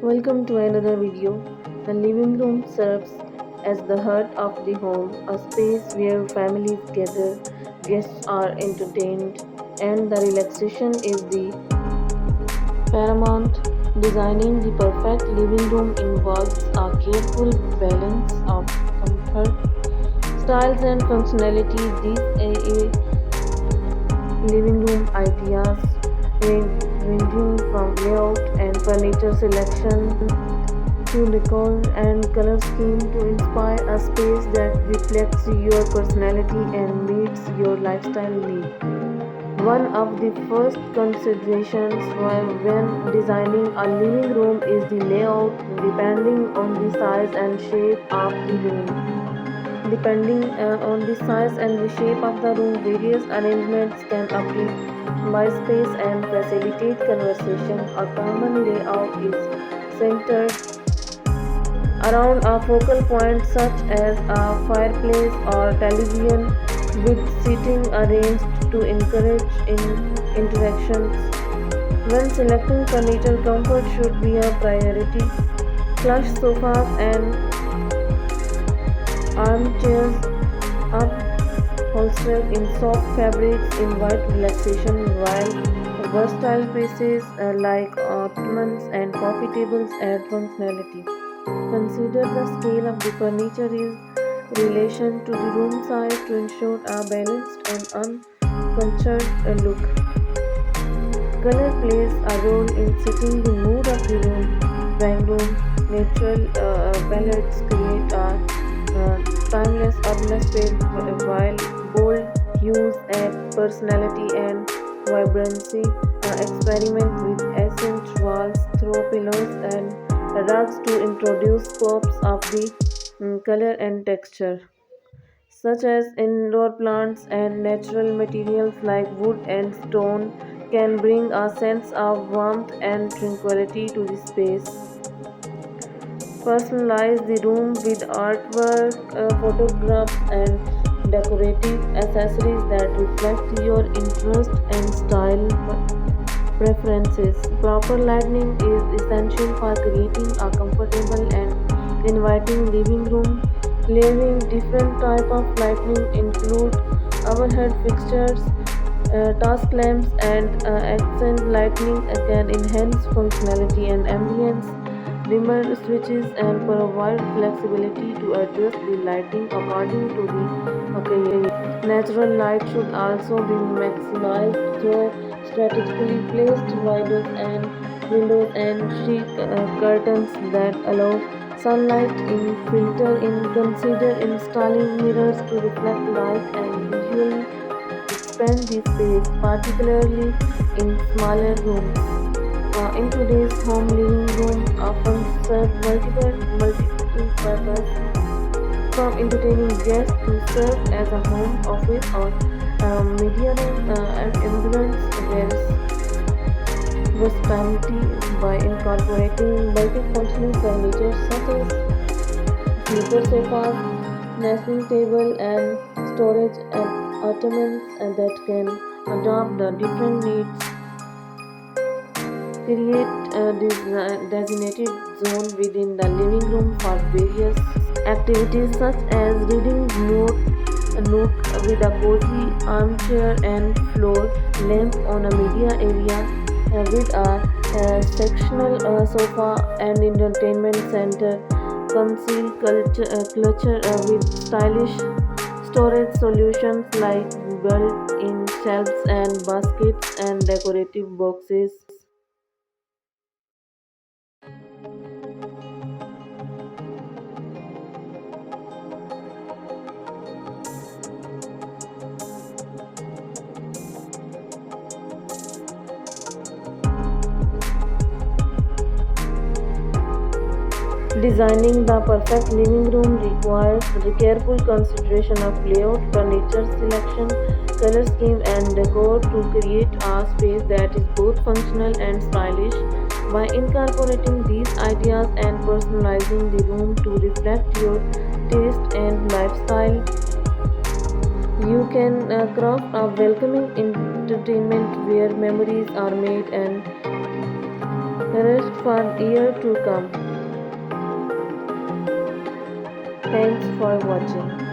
Welcome to another video. The living room serves as the heart of the home, a space where families gather, guests are entertained, and the relaxation is the paramount. Designing the perfect living room involves a careful balance of comfort, styles, and functionality. These living room ideas ranging from layout and furniture selection to decor and color scheme to inspire a space that reflects your personality and meets your lifestyle needs. One of the first considerations when designing a living room is the layout, depending on the size and shape of the room. Depending on the size and the shape of the room, various arrangements can optimize space and facilitate conversation. A common layout is centered around a focal point such as a fireplace or television, with seating arranged to encourage interactions. When selecting furniture, comfort should be a priority. Plush sofas and armchairs upholstered in soft fabrics invite relaxation, while versatile pieces like ottomans and coffee tables add functionality. Consider the scale of the furniture in relation to the room size to ensure a balanced and uncultured look. Color plays a role in setting the mood of the room. Background natural palettes create a timeless atmosphere, while bold hues add personality and vibrancy. Experiment with accent walls, throw pillows, and rugs to introduce pops of the color and texture, such as indoor plants and natural materials like wood and stone, can bring a sense of warmth and tranquility to the space. Personalize the room with artwork, photographs, and decorative accessories that reflect your interest and style preferences. Proper lighting is essential for creating a comfortable and inviting living room. Layering different type of lighting include overhead fixtures, task lamps, and accent lighting can enhance functionality and ambience. Dimmer switches and provide flexibility to adjust the lighting according to the occasion. Natural light should also be maximized through strategically placed windows and chic curtains that allow sunlight in filter in. Consider installing mirrors to reflect light and visually expand the space, particularly in smaller rooms. In today's home, living room often serve multiple purposes, from entertaining guests to serve as a home office or media room, and influence their versatility by incorporating multifunctional furniture such as sleeper sofas, nesting table, and storage ottomans that can adopt the different needs. Create a designated zone within the living room for various activities such as reading nook with a cozy armchair and floor lamp on a media area with a sectional sofa and entertainment center. Conceal clutter with stylish storage solutions like built-in shelves and baskets and decorative boxes. Designing the perfect living room requires the careful consideration of layout, furniture selection, color scheme, and decor to create a space that is both functional and stylish. By incorporating these ideas and personalizing the room to reflect your taste and lifestyle, you can craft a welcoming entertainment where memories are made and Rest fun year to come. Thanks for watching.